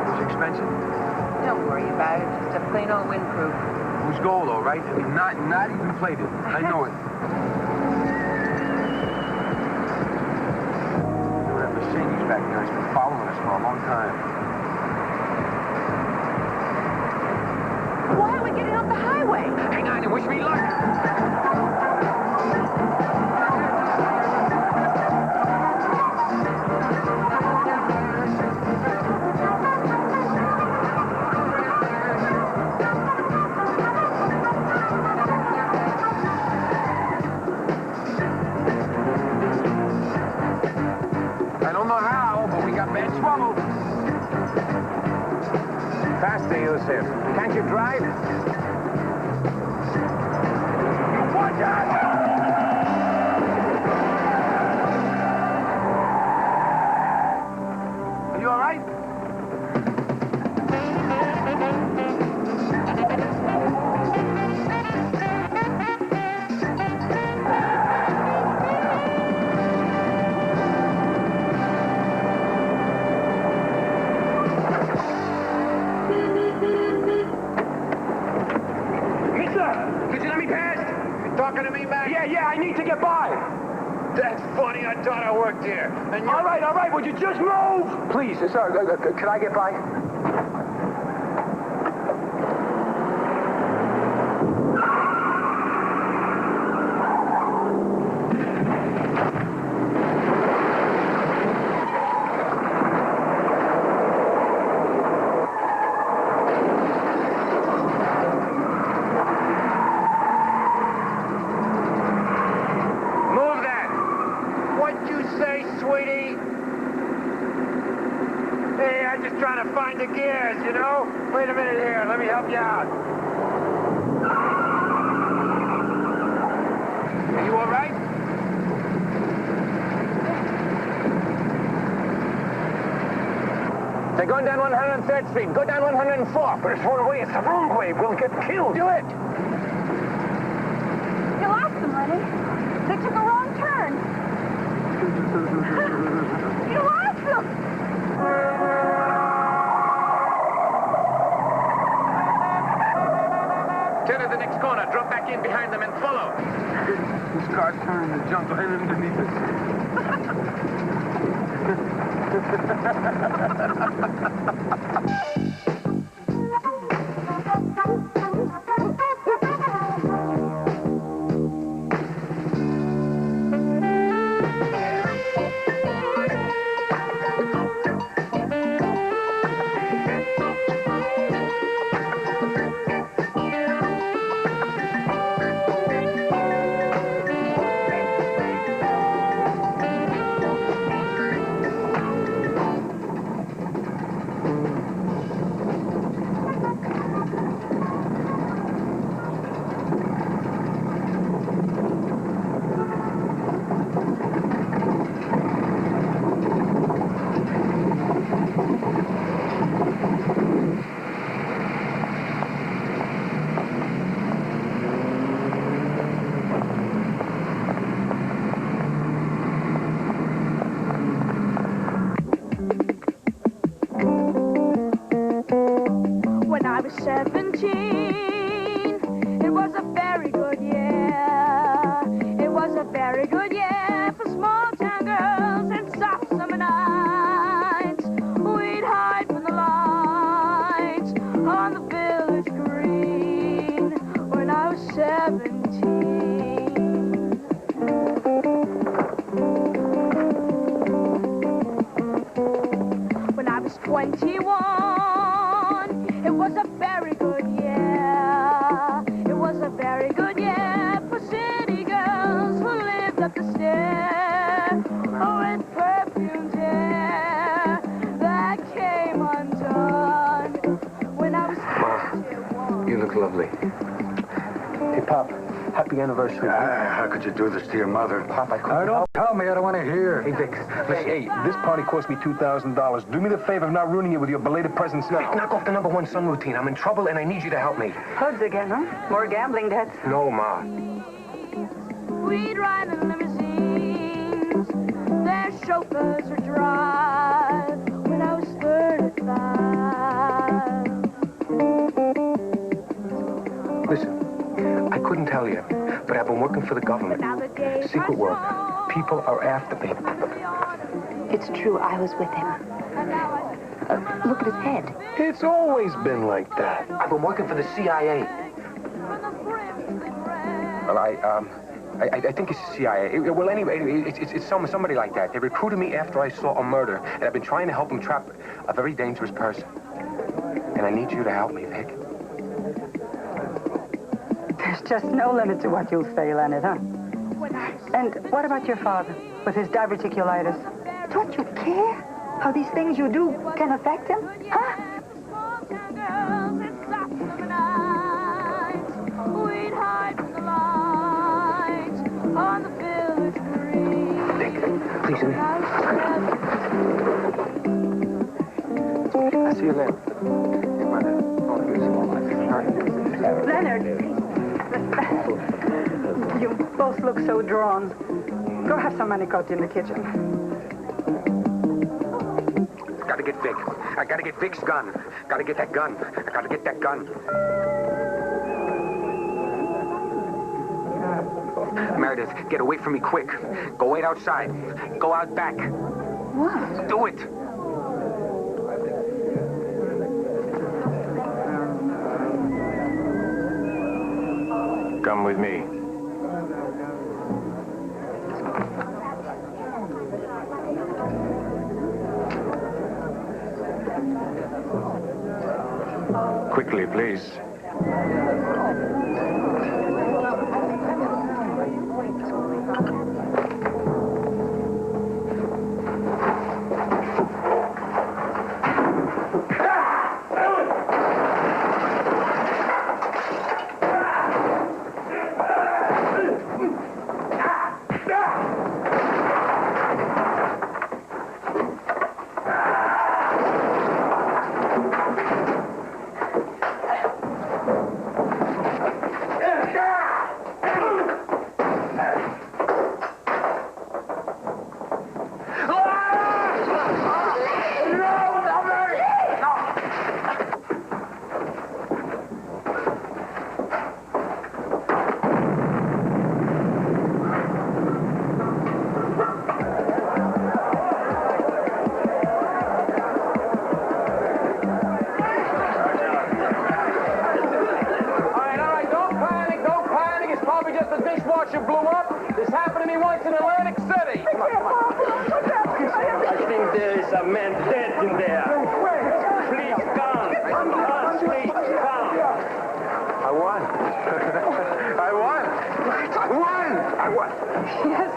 Was it expensive? Don't worry about it. Just a plain old windproof. It was gold, all right? I mean, not even plated. I know it. back there. He's been following us for a long time. Why are we getting off the highway? Hang on and wish me luck. I don't know how, but we got bad trouble. Faster, Yusuf. Can't you drive? Watch out! Are you all right? Could you let me pass? You talking to me, Mac? Yeah, I need to get by. That's funny. I thought I worked here. And you... All right. Would you just move? Please, sir, could I get by? Trying to find the gears, you know? Wait a minute here. Let me help you out. Are you all right? They're going down 103rd Street. Go down 104. But it's one way. It's the wrong way. We'll get killed. Do it. You lost them, Lenny. They took a wrong turn. You lost them. Turn to the next corner, drop back in behind them and follow. This car's turning the junk right underneath When I was 17, it was a very good year. It was a very good year for small town girls and soft summer nights. We'd hide from the lights on the village green when I was 17. When I was 21, it was a very good year. It was a very good year for city girls who lived up the stair. Oh, and perfumed hair that came undone when I was 21. You look lovely. Hey, Pop, happy anniversary. How could you do this to your mother? Pop, I couldn't help. Tell me, I don't want to hear. Hey, Dick, listen, hey, this party cost me $2,000. Do me the favor of not ruining it with your belated presence. Dick, knock off the #1 sun routine. I'm in trouble, and I need you to help me. Hoods again, huh? More gambling debts? No, Ma. We'd ride in limousines, their chauffeurs would drive when I was 35. Listen, I couldn't tell you, but I've been working for the government. Secret work. People are after me. It's true, I was with him. Look at his head. It's always been like that. I've been working for the CIA. Well, I think it's the CIA. Well, anyway, it's somebody like that. They recruited me after I saw a murder, and I've been trying to help them trap a very dangerous person. And I need you to help me, Vic. There's just no limit to what you'll fail at it, huh? And what about your father with his diverticulitis? Don't you care how these things you do can affect him? Huh? Dick, please, I'll see you later. Leonard! You both look so drawn. Go have some manicotti in the kitchen. Gotta get Vic. I gotta get Vic's gun. Gotta get that gun. I gotta get that gun. Meredith, get away from me quick. Go wait outside. Go out back. What? Do it. Come with me. Quickly, please.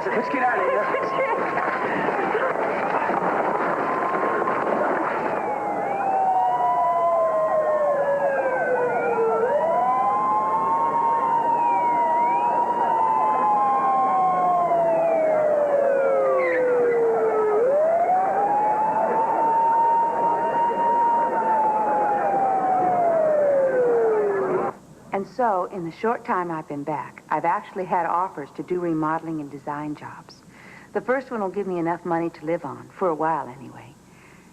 Let's get out of here. And so, in the short time I've been back, I've actually had offers to do remodeling and design jobs. The first one will give me enough money to live on, for a while anyway.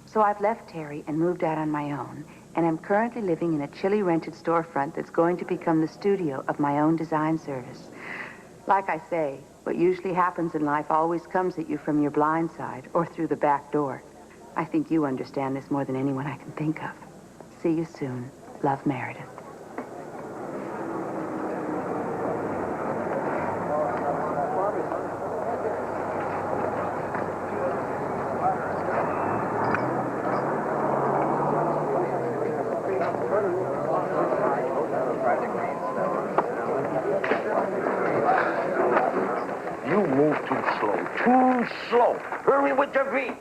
So I've left Terry and moved out on my own, and I'm currently living in a chilly rented storefront that's going to become the studio of my own design service. Like I say, what usually happens in life always comes at you from your blind side or through the back door. I think you understand this more than anyone I can think of. See you soon. Love, Meredith. Slow. Hurry with your feet.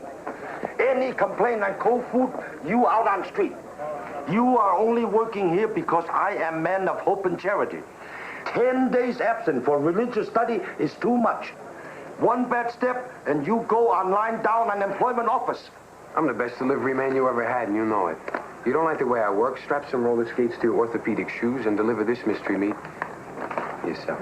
Any complaint on cold food, you out on street. You are only working here because I am man of hope and charity. 10 days absent for religious study is too much. One bad step and you go on line down unemployment office. I'm the best delivery man you ever had, and you know it. You don't like the way I work? Strap some roller skates to your orthopedic shoes and deliver this mystery meat yourself.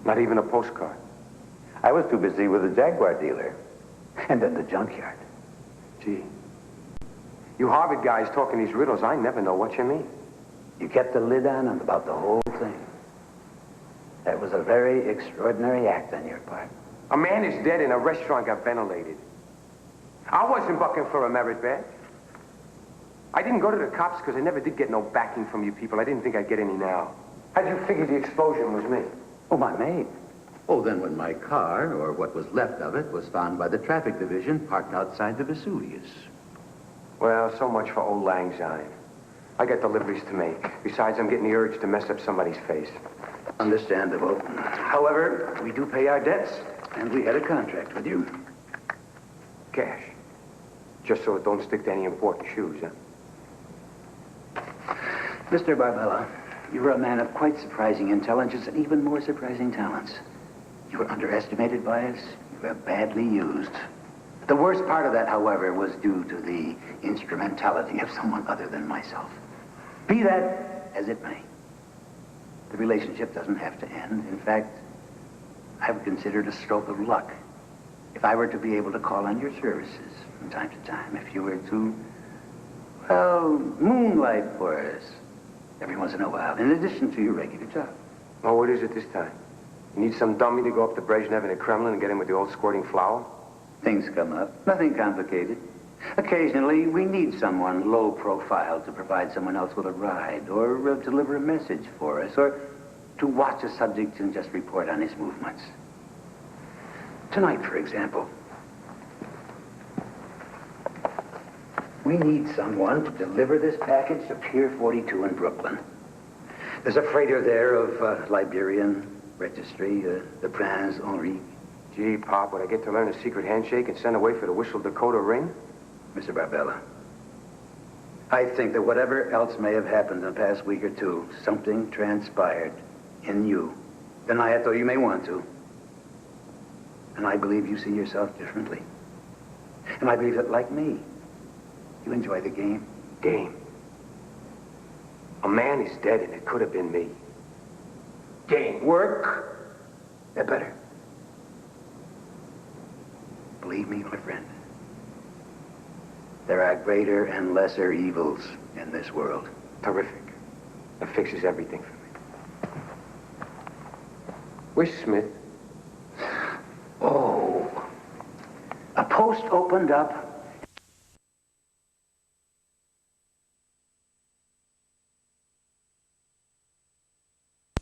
Not even a postcard. I was too busy with the Jaguar dealer. And then the junkyard. Gee. You Harvard guys talking these riddles, I never know what you mean. You kept the lid on him about the whole thing. That was a very extraordinary act on your part. A man is dead and a restaurant got ventilated. I wasn't bucking for a merit badge. I didn't go to the cops because I never did get no backing from you people. I didn't think I'd get any now. How'd you figure the explosion was me? Oh, my maid. Oh, then when my car, or what was left of it, was found by the traffic division parked outside the Vesuvius. Well, so much for old lang syne. I got deliveries to make. Besides, I'm getting the urge to mess up somebody's face. Understandable. However, we do pay our debts, and we had a contract with you. Cash. Just so it don't stick to any important shoes, huh? Mr. Barbella, you were a man of quite surprising intelligence and even more surprising talents. You were underestimated by us. You were badly used. The worst part of that, however, was due to the instrumentality of someone other than myself. Be that as it may, the relationship doesn't have to end. In fact, I would consider it a stroke of luck if I were to be able to call on your services from time to time, if you were to, well, moonlight for us every once in a while, in addition to your regular job. Oh, what is it this time? You need some dummy to go up to Brezhnev in the Kremlin and get him with the old squirting flour? Things come up. Nothing complicated. Occasionally, we need someone low profile to provide someone else with a ride, or deliver a message for us, or to watch a subject and just report on his movements. Tonight, for example, we need someone to deliver this package to Pier 42 in Brooklyn. There's a freighter there of Liberian registry, the Prince Henri. Gee, Pop, would I get to learn a secret handshake and send away for the Whistle Dakota ring? Mr. Barbella, I think that whatever else may have happened in the past week or two, something transpired in you than I had thought you may want to. And I believe you see yourself differently. And I believe that, like me, you enjoy the game. Game? A man is dead and it could have been me. Game. Work? They're better. Believe me, my friend, there are greater and lesser evils in this world. Terrific. That fixes everything for me. Where's Smith? Oh, a post opened up